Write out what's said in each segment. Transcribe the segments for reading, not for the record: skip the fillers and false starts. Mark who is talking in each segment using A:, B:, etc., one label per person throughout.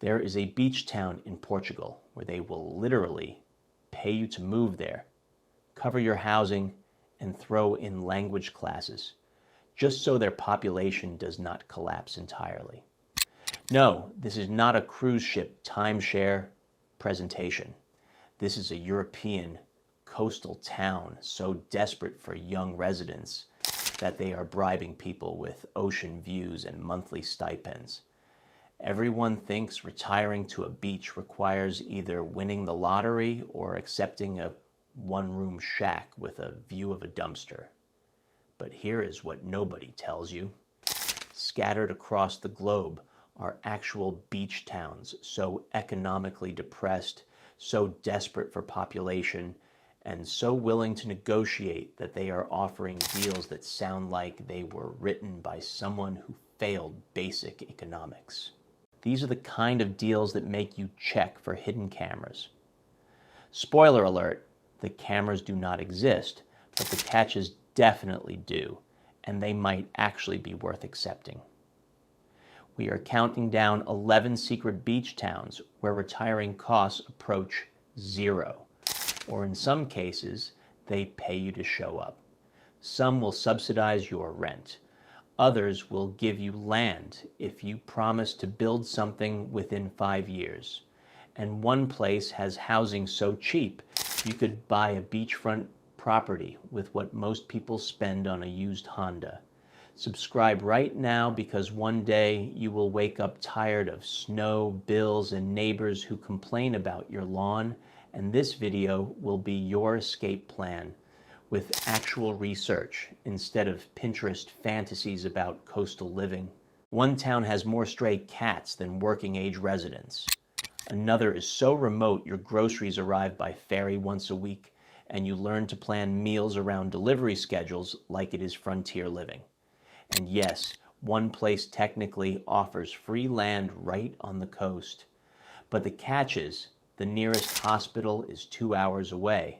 A: There is a beach town in Portugal where they will literally pay you to move there, cover your housing, and throw in language classes, just so their population does not collapse entirely. No, this is not a cruise ship timeshare presentation. This is a European coastal town so desperate for young residents that they are bribing people with ocean views and monthly stipends. Everyone thinks retiring to a beach requires either winning the lottery or accepting a one-room shack with a view of a dumpster. But here is what nobody tells you. Scattered across the globe are actual beach towns so economically depressed, so desperate for population, and so willing to negotiate that they are offering deals that sound like they were written by someone who failed basic economics. These are the kind of deals that make you check for hidden cameras. Spoiler alert, the cameras do not exist, but the catches definitely do, and they might actually be worth accepting. We are counting down 11 secret beach towns where retiring costs approach zero, or in some cases, they pay you to show up. Some will subsidize your rent. Others will give you land if you promise to build something within 5 years. And one place has housing so cheap, you could buy a beachfront property with what most people spend on a used Honda. Subscribe right now because one day you will wake up tired of snow, bills, and neighbors who complain about your lawn, and this video will be your escape plan with actual research instead of Pinterest fantasies about coastal living. One town has more stray cats than working-age residents. Another is so remote your groceries arrive by ferry once a week, and you learn to plan meals around delivery schedules like it is frontier living. And yes, one place technically offers free land right on the coast. But the catch is, the nearest hospital is 2 hours away.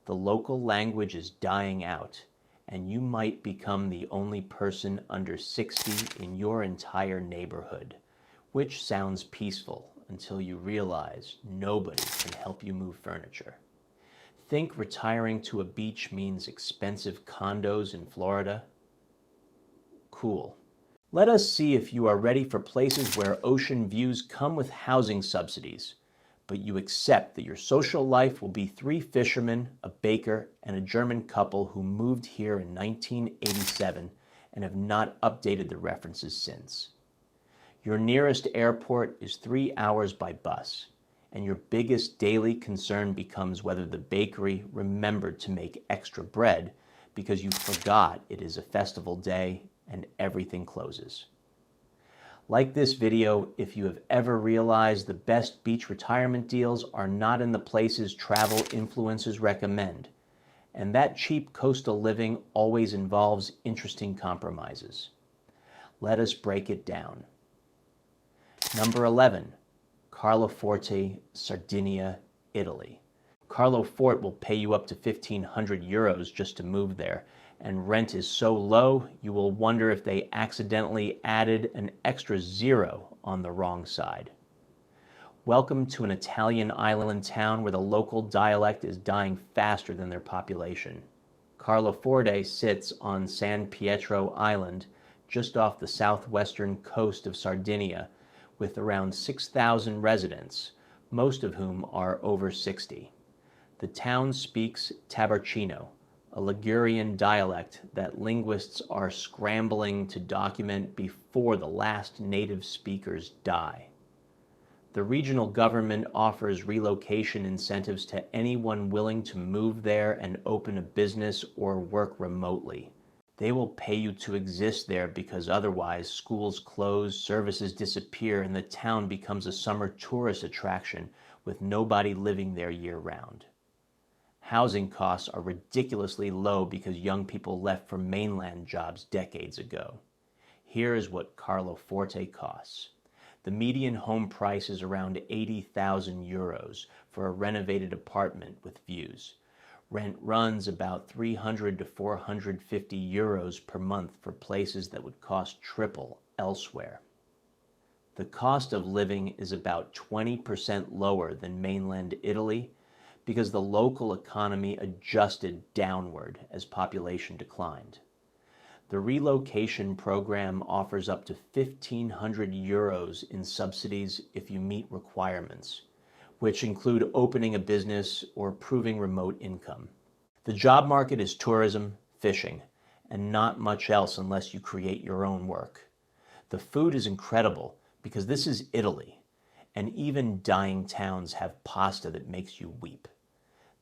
A: The local language is dying out, and you might become the only person under 60 in your entire neighborhood, which sounds peaceful until you realize nobody can help you move furniture. Think retiring to a beach means expensive condos in Florida? Cool. Let us see if you are ready for places where ocean views come with housing subsidies, but you accept that your social life will be 3 fishermen, a baker, and a German couple who moved here in 1987 and have not updated the references since. Your nearest airport is 3 hours by bus, and your biggest daily concern becomes whether the bakery remembered to make extra bread because you forgot it is a festival day and everything closes. Like this video if you have ever realized the best beach retirement deals are not in the places travel influencers recommend, and that cheap coastal living always involves interesting compromises. Let us break it down. Number 11, Carlo Forte, Sardinia, Italy. Carlo Forte will pay you up to 1,500 euros just to move there, and rent is so low you will wonder if they accidentally added an extra 0 on the wrong side. Welcome to an Italian island town where the local dialect is dying faster than their population. Carlo Forte sits on San Pietro Island, just off the southwestern coast of Sardinia, with around 6,000 residents, most of whom are over 60. The town speaks Tabarcino, a Ligurian dialect that linguists are scrambling to document before the last native speakers die. The regional government offers relocation incentives to anyone willing to move there and open a business or work remotely. They will pay you to exist there because otherwise schools close, services disappear, and the town becomes a summer tourist attraction with nobody living there year-round. Housing costs are ridiculously low because young people left for mainland jobs decades ago. Here is what Carlo Forte costs. The median home price is around 80,000 euros for a renovated apartment with views. Rent runs about 300 to 450 euros per month for places that would cost triple elsewhere. The cost of living is about 20% lower than mainland Italy because the local economy adjusted downward as population declined. The relocation program offers up to 1,500 euros in subsidies if you meet requirements, which include opening a business or proving remote income. The job market is tourism, fishing, and not much else unless you create your own work. The food is incredible because this is Italy, and even dying towns have pasta that makes you weep.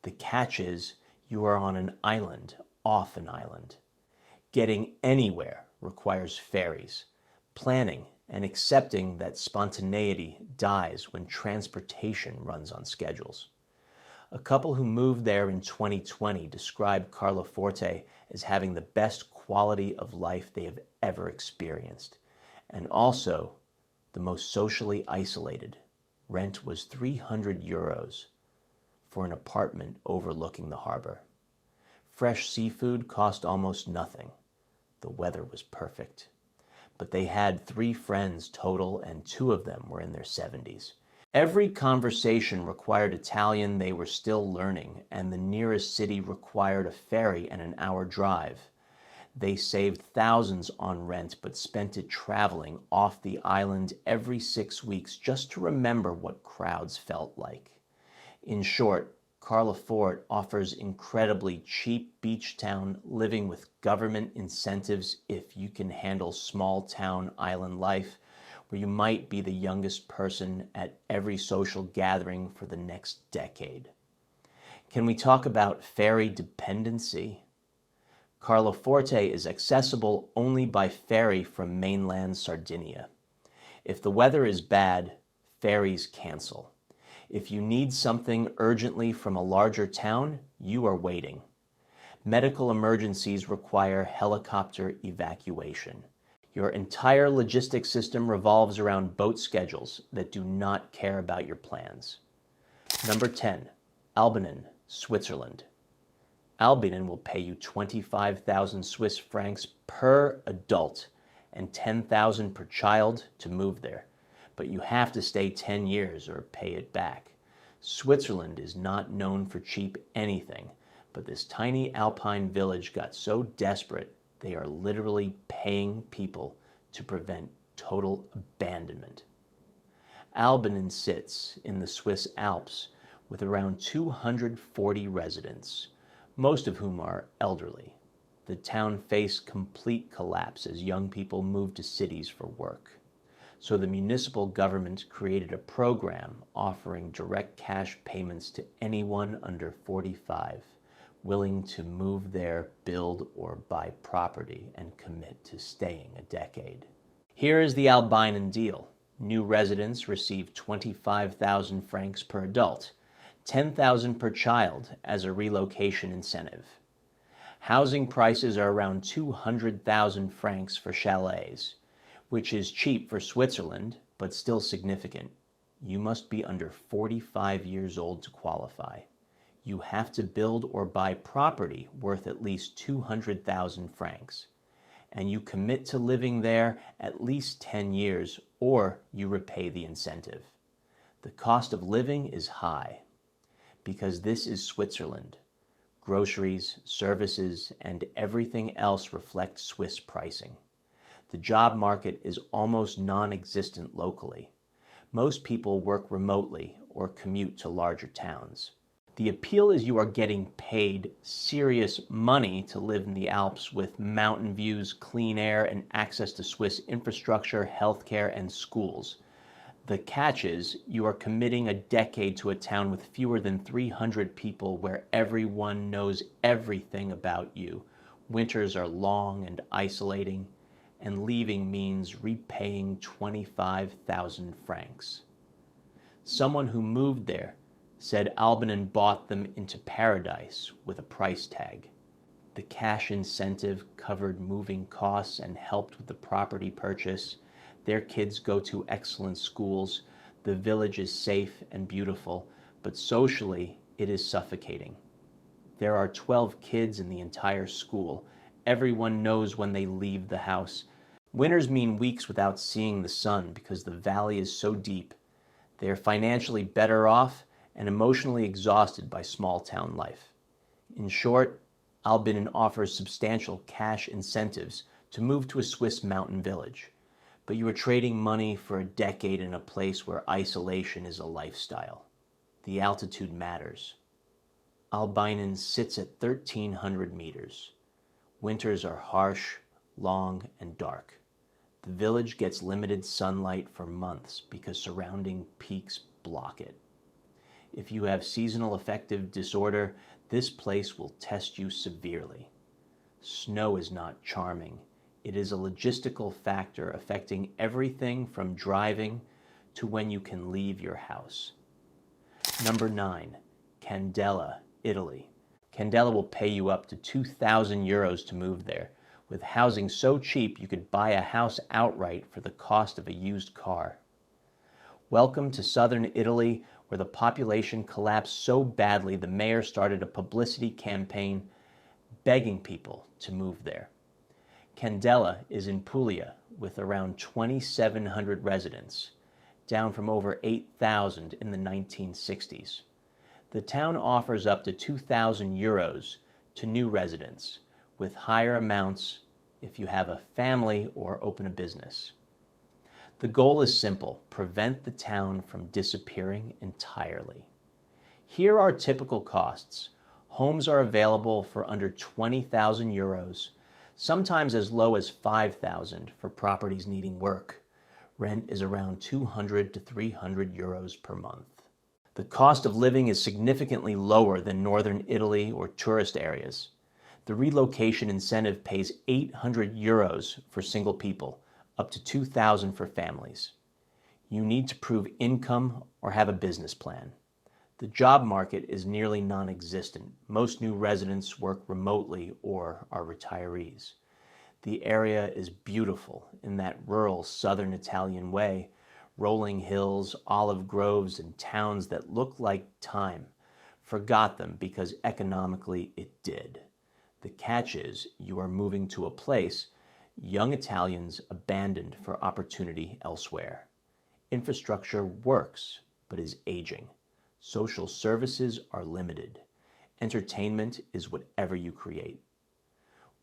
A: The catch is you are on an island, off an island. Getting anywhere requires ferries, planning and accepting that spontaneity dies when transportation runs on schedules. A couple who moved there in 2020 described Carlo Forte as having the best quality of life they have ever experienced, and also the most socially isolated. Rent was 300 euros for an apartment overlooking the harbor. Fresh seafood cost almost nothing. The weather was perfect. But they had 3 friends total, and 2 of them were in their 70s. Every conversation required Italian they were still learning, and the nearest city required a ferry and an hour drive. They saved thousands on rent, but spent it traveling off the island every 6 weeks just to remember what crowds felt like. In short, Carlo Forte offers incredibly cheap beach town living with government incentives if you can handle small town island life, where you might be the youngest person at every social gathering for the next decade. Can we talk about ferry dependency? Carlo Forte is accessible only by ferry from mainland Sardinia. If the weather is bad, ferries cancel. If you need something urgently from a larger town, you are waiting. Medical emergencies require helicopter evacuation. Your entire logistics system revolves around boat schedules that do not care about your plans. Number 10, Albinen, Switzerland. Albinen will pay you 25,000 Swiss francs per adult and 10,000 per child to move there. But you have to stay 10 years or pay it back. Switzerland is not known for cheap anything, but this tiny alpine village got so desperate they are literally paying people to prevent total abandonment. Albinen sits in the Swiss Alps with around 240 residents, most of whom are elderly. The town faced complete collapse as young people moved to cities for work. So the municipal government created a program offering direct cash payments to anyone under 45, willing to move there, build or buy property, and commit to staying a decade. Here is the Albinen deal. New residents receive 25,000 francs per adult, 10,000 per child as a relocation incentive. Housing prices are around 200,000 francs for chalets, which is cheap for Switzerland, but still significant. You must be under 45 years old to qualify. You have to build or buy property worth at least 200,000 francs, and you commit to living there at least 10 years, or you repay the incentive. The cost of living is high, because this is Switzerland. Groceries, services, and everything else reflect Swiss pricing. The job market is almost non-existent locally. Most people work remotely or commute to larger towns. The appeal is you are getting paid serious money to live in the Alps with mountain views, clean air, and access to Swiss infrastructure, healthcare, and schools. The catch is you are committing a decade to a town with fewer than 300 people where everyone knows everything about you. Winters are long and isolating, and leaving means repaying 25,000 francs. Someone who moved there said Albinen bought them into paradise with a price tag. The cash incentive covered moving costs and helped with the property purchase. Their kids go to excellent schools. The village is safe and beautiful, but socially it is suffocating. There are 12 kids in the entire school. Everyone knows when they leave the house. Winters mean weeks without seeing the sun because the valley is so deep. They are financially better off and emotionally exhausted by small town life. In short, Albinen offers substantial cash incentives to move to a Swiss mountain village, but you are trading money for a decade in a place where isolation is a lifestyle. The altitude matters. Albinen sits at 1,300 meters. Winters are harsh, long, and dark. The village gets limited sunlight for months because surrounding peaks block it. If you have seasonal affective disorder, this place will test you severely. Snow is not charming. It is a logistical factor affecting everything from driving to when you can leave your house. Number 9, Candela, Italy. Candela will pay you up to 2,000 euros to move there, with housing so cheap you could buy a house outright for the cost of a used car. Welcome to southern Italy, where the population collapsed so badly the mayor started a publicity campaign begging people to move there. Candela is in Puglia with around 2,700 residents, down from over 8,000 in the 1960s. The town offers up to 2,000 euros to new residents, with higher amounts if you have a family or open a business. The goal is simple: prevent the town from disappearing entirely. Here are typical costs. Homes are available for under 20,000 euros, sometimes as low as 5,000 for properties needing work. Rent is around 200 to 300 euros per month. The cost of living is significantly lower than northern Italy or tourist areas. The relocation incentive pays 800 euros for single people, up to 2,000 for families. You need to prove income or have a business plan. The job market is nearly non-existent. Most new residents work remotely or are retirees. The area is beautiful in that rural southern Italian way: rolling hills, olive groves, and towns that look like time forgot them because economically it did. The catch is you are moving to a place young Italians abandoned for opportunity elsewhere. Infrastructure works, but is aging. Social services are limited. Entertainment is whatever you create.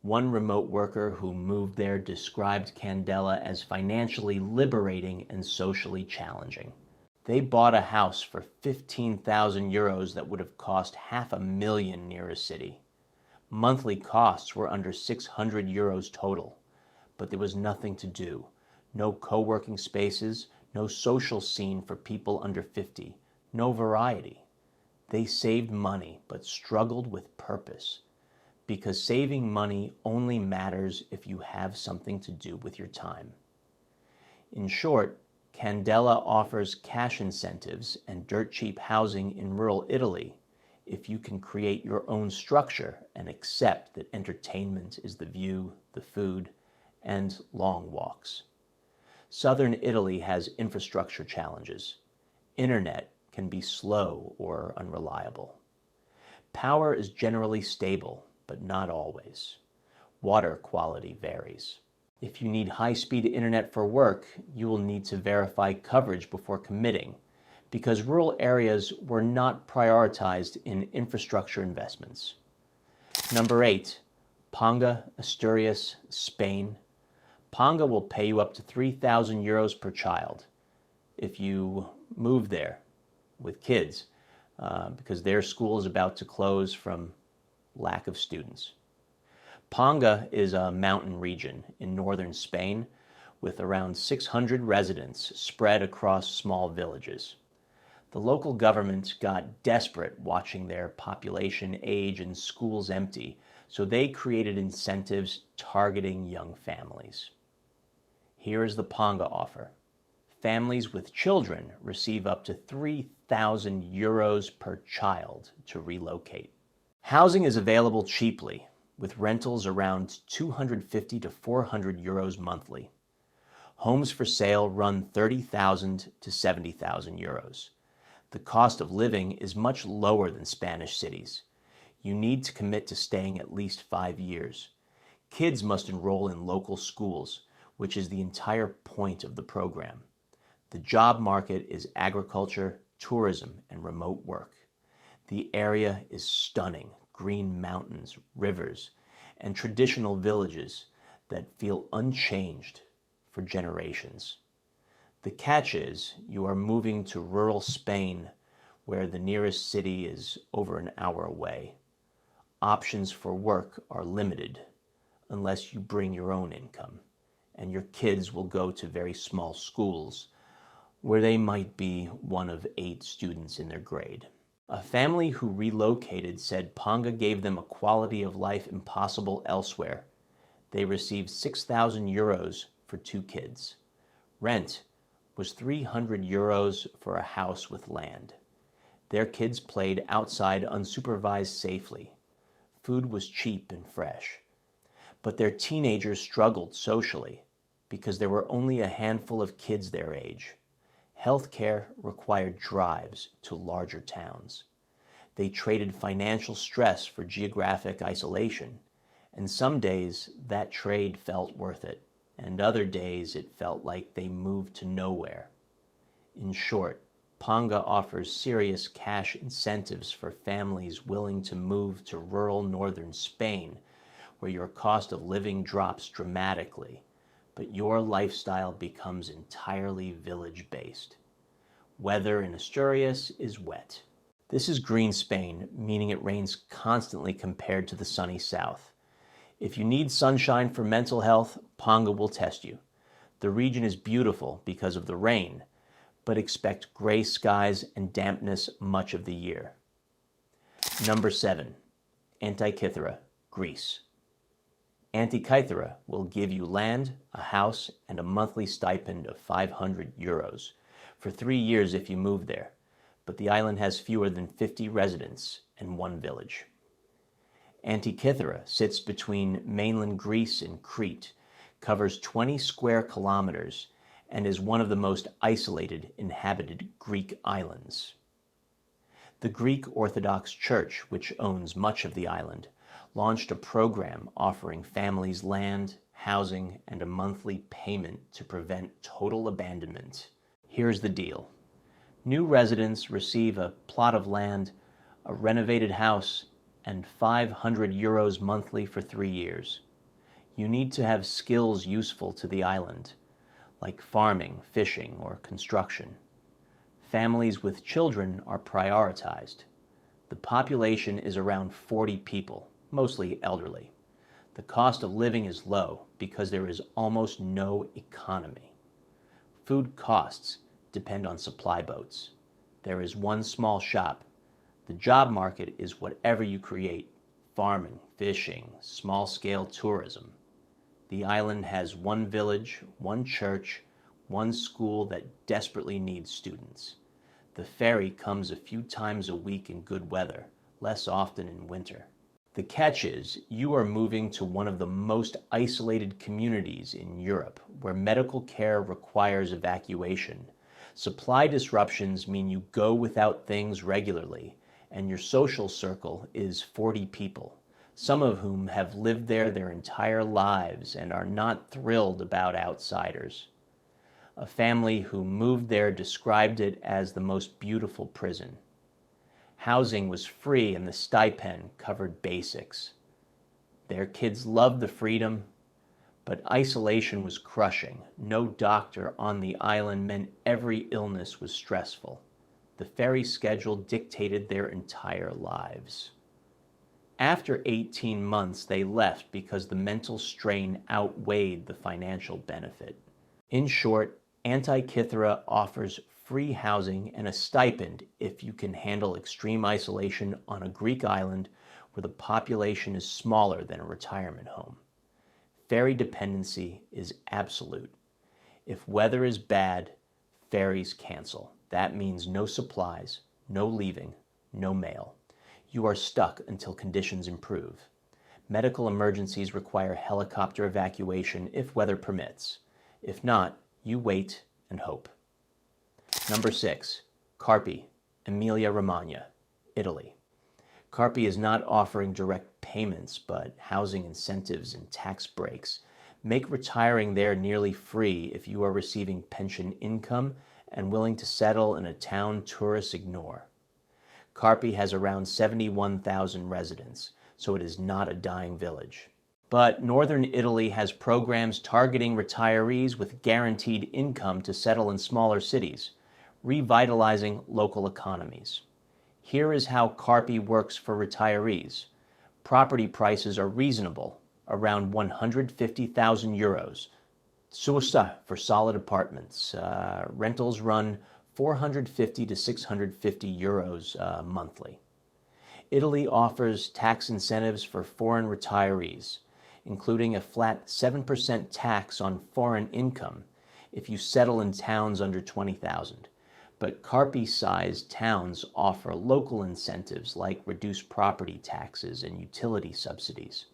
A: One remote worker who moved there described Candela as financially liberating and socially challenging. They bought a house for 15,000 euros that would have cost $500,000 near a city. Monthly costs were under 600 euros total, but there was nothing to do. No co-working spaces, no social scene for people under 50, no variety. They saved money, but struggled with purpose, because saving money only matters if you have something to do with your time. In short, Candela offers cash incentives and dirt cheap housing in rural Italy if you can create your own structure and accept that entertainment is the view, the food, and long walks. Southern Italy has infrastructure challenges. Internet can be slow or unreliable. Power is generally stable, but not always. Water quality varies. If you need high-speed internet for work, you will need to verify coverage before committing, because rural areas were not prioritized in infrastructure investments. Number 8, Ponga, Asturias, Spain. Ponga will pay you up to 3,000 euros per child if you move there with kids, because their school is about to close from lack of students. Ponga is a mountain region in northern Spain with around 600 residents spread across small villages. The local government got desperate watching their population age and schools empty, so they created incentives targeting young families. Here is the Ponga offer. Families with children receive up to 3,000 euros per child to relocate. Housing is available cheaply, with rentals around 250 to 400 euros monthly. Homes for sale run 30,000 to 70,000 euros. The cost of living is much lower than Spanish cities. You need to commit to staying at least 5 years. Kids must enroll in local schools, which is the entire point of the program. The job market is agriculture, tourism, and remote work. The area is stunning: green mountains, rivers, and traditional villages that feel unchanged for generations. The catch is you are moving to rural Spain, where the nearest city is over an hour away. Options for work are limited unless you bring your own income, and your kids will go to very small schools where they might be one of 8 students in their grade. A family who relocated said Ponga gave them a quality of life impossible elsewhere. They received 6,000 euros for 2 kids. Rent was 300 euros for a house with land. Their kids played outside unsupervised safely. Food was cheap and fresh. But their teenagers struggled socially because there were only a handful of kids their age. Healthcare required drives to larger towns. They traded financial stress for geographic isolation, and some days that trade felt worth it, and other days it felt like they moved to nowhere. In short, Ponga offers serious cash incentives for families willing to move to rural northern Spain, where your cost of living drops dramatically, but your lifestyle becomes entirely village-based. Weather in Asturias is wet. This is green Spain, meaning it rains constantly compared to the sunny south. If you need sunshine for mental health, Ponga will test you. The region is beautiful because of the rain, but expect gray skies and dampness much of the year. Number 7, Antikythera, Greece. Antikythera will give you land, a house, and a monthly stipend of 500 euros for 3 years if you move there, but the island has fewer than 50 residents and 1 village. Antikythera sits between mainland Greece and Crete, covers 20 square kilometers, and is one of the most isolated inhabited Greek islands. The Greek Orthodox Church, which owns much of the island, launched a program offering families land, housing, and a monthly payment to prevent total abandonment. Here's the deal. New residents receive a plot of land, a renovated house, and 500 euros monthly for 3 years. You need to have skills useful to the island, like farming, fishing, or construction. Families with children are prioritized. The population is around 40 people, mostly elderly. The cost of living is low because there is almost no economy. Food costs depend on supply boats. There is 1 small shop. The job market is whatever you create: farming, fishing, small-scale tourism. The island has 1 village, 1 church, 1 school that desperately needs students. The ferry comes a few times a week in good weather, less often in winter. The catch is, you are moving to one of the most isolated communities in Europe, where medical care requires evacuation. Supply disruptions mean you go without things regularly, and your social circle is 40 people, some of whom have lived there their entire lives and are not thrilled about outsiders. A family who moved there described it as the most beautiful prison. Housing was free and the stipend covered basics. Their kids loved the freedom, but isolation was crushing. No doctor on the island meant every illness was stressful. The ferry schedule dictated their entire lives. After 18 months, they left because the mental strain outweighed the financial benefit. In short, Antikythera offers free housing and a stipend if you can handle extreme isolation on a Greek island where the population is smaller than a retirement home. Ferry dependency is absolute. If weather is bad, ferries cancel. That means no supplies, no leaving, no mail. You are stuck until conditions improve. Medical emergencies require helicopter evacuation if weather permits. If not, you wait and hope. Number 6, Carpi, Emilia-Romagna, Italy. Carpi is not offering direct payments, but housing incentives and tax breaks Make retiring there nearly free if you are receiving pension income and willing to settle in a town tourists ignore. Carpi has around 71,000 residents, so it is not a dying village. But northern Italy has programs targeting retirees with guaranteed income to settle in smaller cities, revitalizing local economies. Here is how Carpi works for retirees. Property prices are reasonable, around 150,000 euros. Susta for solid apartments. Rentals run 450 to 650 euros monthly. Italy offers tax incentives for foreign retirees, including a flat 7% tax on foreign income if you settle in towns under 20,000. But Carpi-sized towns offer local incentives like reduced property taxes and utility subsidies.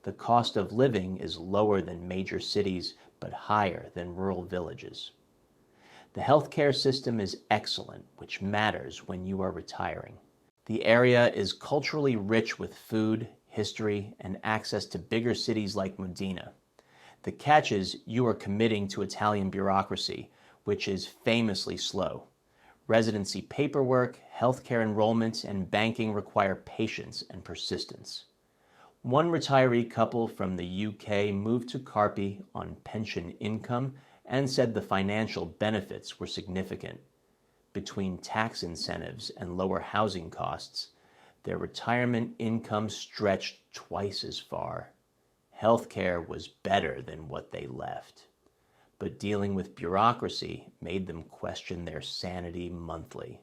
A: The cost of living is lower than major cities, but higher than rural villages. The healthcare system is excellent, which matters when you are retiring. The area is culturally rich with food, history, and access to bigger cities like Modena. The catch is you are committing to Italian bureaucracy, which is famously slow. Residency paperwork, healthcare enrollment, and banking require patience and persistence. One retiree couple from the UK moved to Carpi on pension income and said the financial benefits were significant. Between tax incentives and lower housing costs, their retirement income stretched twice as far. Healthcare was better than what they left. But dealing with bureaucracy made them question their sanity monthly.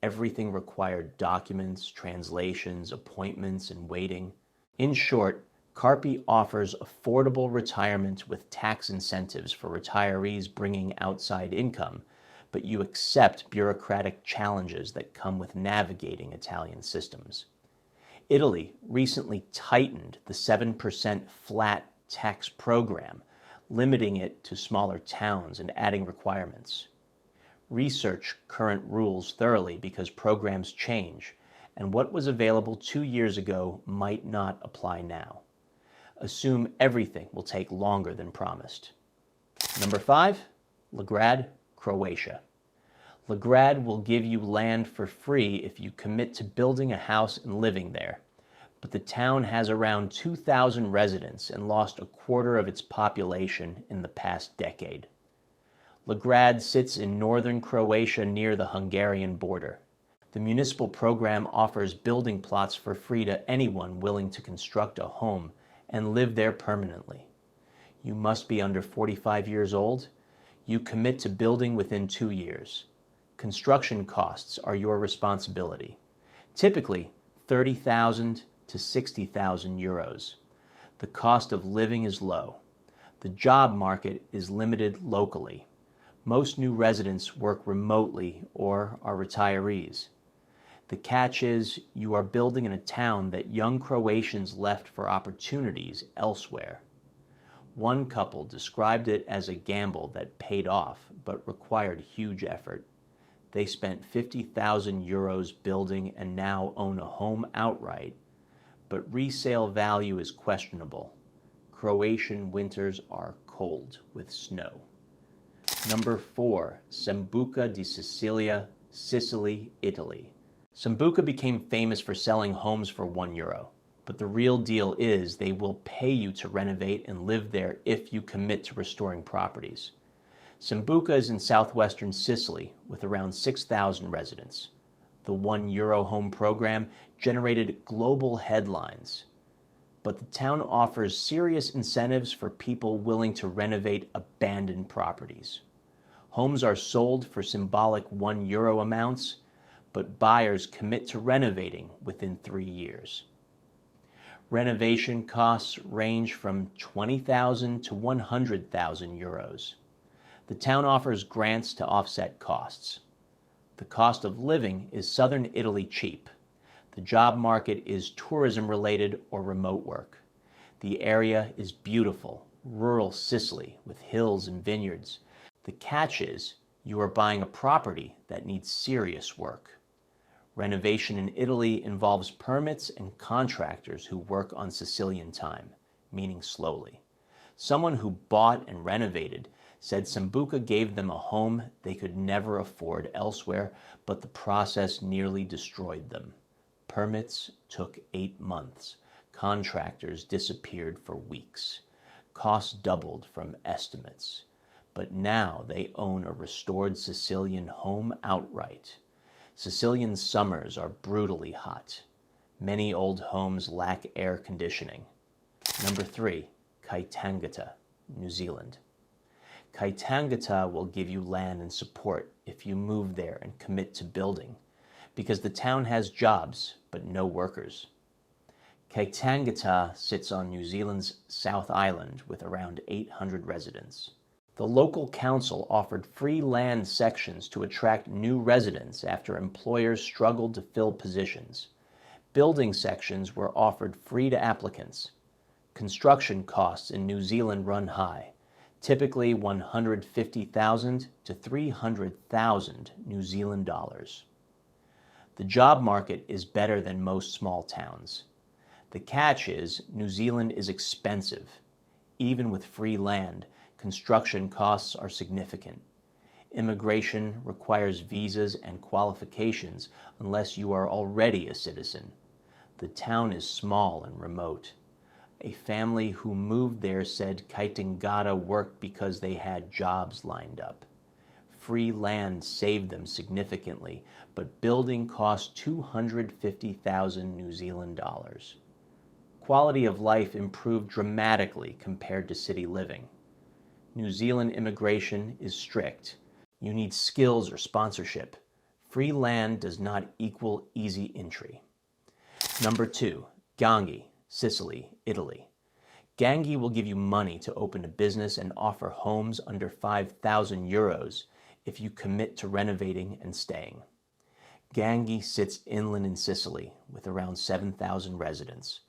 A: Everything required documents, translations, appointments, and waiting. In short, Carpi offers affordable retirement with tax incentives for retirees bringing outside income, but you accept bureaucratic challenges that come with navigating Italian systems. Italy recently tightened the 7% flat tax program, limiting it to smaller towns and adding requirements. Research current rules thoroughly because programs change, and what was available 2 years ago might not apply now. Assume everything will take longer than promised. Number 5, Legrad, Croatia. Legrad will give you land for free if you commit to building a house and living there. But the town has around 2,000 residents and lost a quarter of its population in the past decade. Legrad sits in northern Croatia near the Hungarian border. The municipal program offers building plots for free to anyone willing to construct a home and live there permanently. You must be under 45 years old. You commit to building within 2 years. Construction costs are your responsibility. Typically, 30,000 to 60,000 euros. The cost of living is low. The job market is limited locally. Most new residents work remotely or are retirees. The catch is you are building in a town that young Croatians left for opportunities elsewhere. One couple described it as a gamble that paid off but required huge effort. They spent 50,000 euros building and now own a home outright, but resale value is questionable. Croatian winters are cold with snow. Number 4, Sambuca di Sicilia, Sicily, Italy. Sambuca became famous for selling homes for €1, but the real deal is they will pay you to renovate and live there if you commit to restoring properties. Sambuca is in southwestern Sicily with around 6,000 residents. The €1 home program generated global headlines, but the town offers serious incentives for people willing to renovate abandoned properties. Homes are sold for symbolic €1 amounts, but buyers commit to renovating within 3 years. Renovation costs range from 20,000 to 100,000 euros. The town offers grants to offset costs. The cost of living is southern Italy cheap. The job market is tourism-related or remote work. The area is beautiful, rural Sicily with hills and vineyards. The catch is you are buying a property that needs serious work. Renovation in Italy involves permits and contractors who work on Sicilian time, meaning slowly. Someone who bought and renovated said Sambuca gave them a home they could never afford elsewhere, but the process nearly destroyed them. Permits took 8 months. Contractors disappeared for weeks. Costs doubled from estimates. But now they own a restored Sicilian home outright. Sicilian summers are brutally hot. Many old homes lack air conditioning. Number 3, Kaitangata, New Zealand. Kaitangata will give you land and support if you move there and commit to building, because the town has jobs but no workers. Kaitangata sits on New Zealand's South Island with around 800 residents. The local council offered free land sections to attract new residents after employers struggled to fill positions. Building sections were offered free to applicants. Construction costs in New Zealand run high, typically $150,000 to $300,000 New Zealand dollars. The job market is better than most small towns. The catch is New Zealand is expensive. Even with free land, construction costs are significant. Immigration requires visas and qualifications unless you are already a citizen. The town is small and remote. A family who moved there said Kaitangata worked because they had jobs lined up. Free land saved them significantly, but building cost $250,000 New Zealand dollars. Quality of life improved dramatically compared to city living. New Zealand immigration is strict. You need skills or sponsorship. Free land does not equal easy entry. Number 2, Gangi, Sicily, Italy. Gangi will give you money to open a business and offer homes under 5,000 euros if you commit to renovating and staying. Gangi sits inland in Sicily with around 7,000 residents.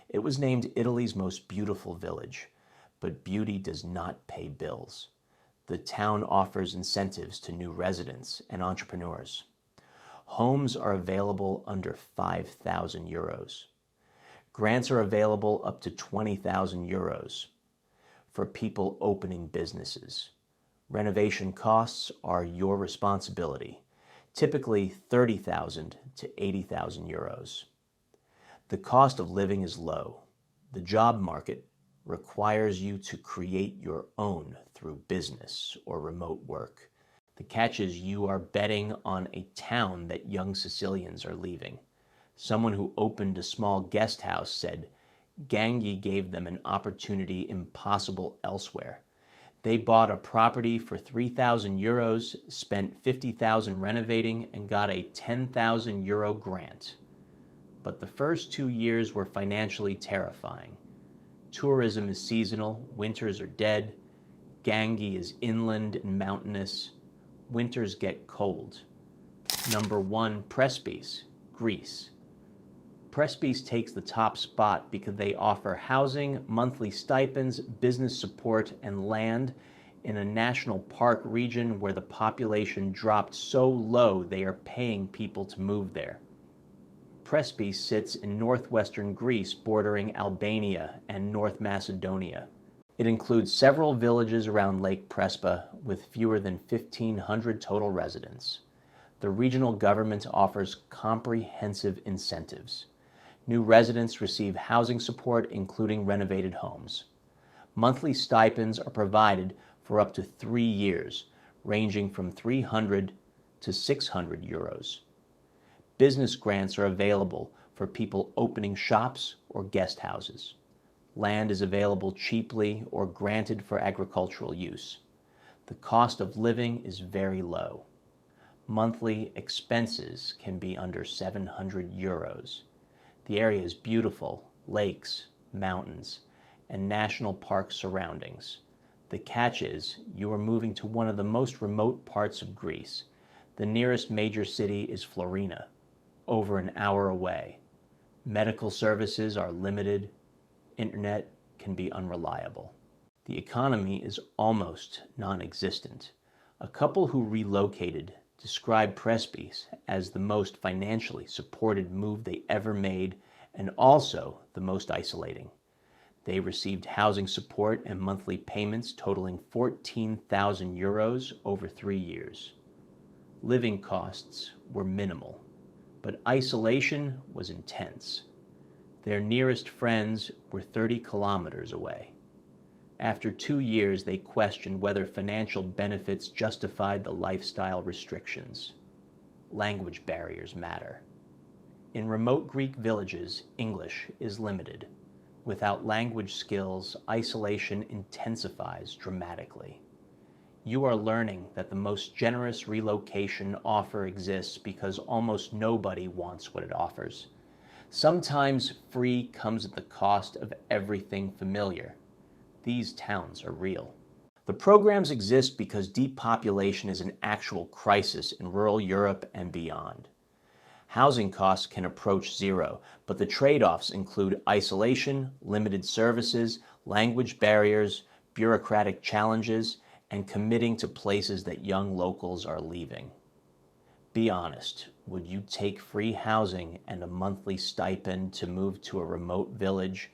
A: It was named Italy's most beautiful village, but beauty does not pay bills. The town offers incentives to new residents and entrepreneurs. Homes are available under 5,000 euros. Grants are available up to 20,000 euros for people opening businesses. Renovation costs are your responsibility, typically 30,000 to 80,000 euros. The cost of living is low. The job market requires you to create your own through business or remote work. The catch is you are betting on a town that young Sicilians are leaving. Someone who opened a small guest house said Gangi gave them an opportunity impossible elsewhere. They bought a property for 3,000 euros, spent 50,000 renovating, and got a 10,000 euro grant. But the first 2 years were financially terrifying. Tourism is seasonal, winters are dead. Gangi is inland and mountainous. Winters get cold. Number 1, Prespes, Greece. Prespes takes the top spot because they offer housing, monthly stipends, business support, and land in a national park region where the population dropped so low they are paying people to move there. Prespes sits in northwestern Greece bordering Albania and North Macedonia. It includes several villages around Lake Prespes with fewer than 1,500 total residents. The regional government offers comprehensive incentives. New residents receive housing support, including renovated homes. Monthly stipends are provided for up to 3 years, ranging from 300 to 600 euros. Business grants are available for people opening shops or guest houses. Land is available cheaply or granted for agricultural use. The cost of living is very low. Monthly expenses can be under 700 euros. The area is beautiful, lakes, mountains, and national park surroundings. The catch is you are moving to one of the most remote parts of Greece. The nearest major city is Florina, over an hour away. Medical services are limited. Internet can be unreliable. The economy is almost non-existent. A couple who relocated described Prespes as the most financially supported move they ever made and also the most isolating. They received housing support and monthly payments totaling 14,000 euros over 3 years. Living costs were minimal, but isolation was intense. Their nearest friends were 30 kilometers away. After 2 years, they questioned whether financial benefits justified the lifestyle restrictions. Language barriers matter. In remote Greek villages, English is limited. Without language skills, isolation intensifies dramatically. You are learning that the most generous relocation offer exists because almost nobody wants what it offers. Sometimes free comes at the cost of everything familiar. These towns are real. The programs exist because depopulation is an actual crisis in rural Europe and beyond. Housing costs can approach zero, but the trade-offs include isolation, limited services, language barriers, bureaucratic challenges, and committing to places that young locals are leaving. Be honest, would you take free housing and a monthly stipend to move to a remote village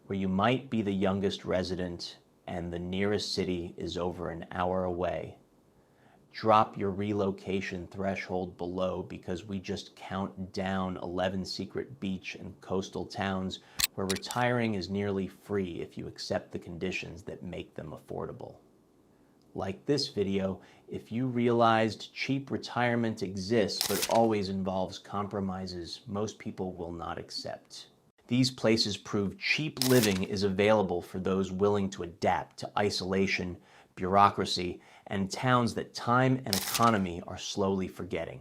A: where you might be the youngest resident and the nearest city is over an hour away? Drop your relocation threshold below because we just count down 11 secret beach and coastal towns where retiring is nearly free if you accept the conditions that make them affordable. Like this video, if you realized cheap retirement exists but always involves compromises most people will not accept. These places prove cheap living is available for those willing to adapt to isolation, bureaucracy, and towns that time and economy are slowly forgetting.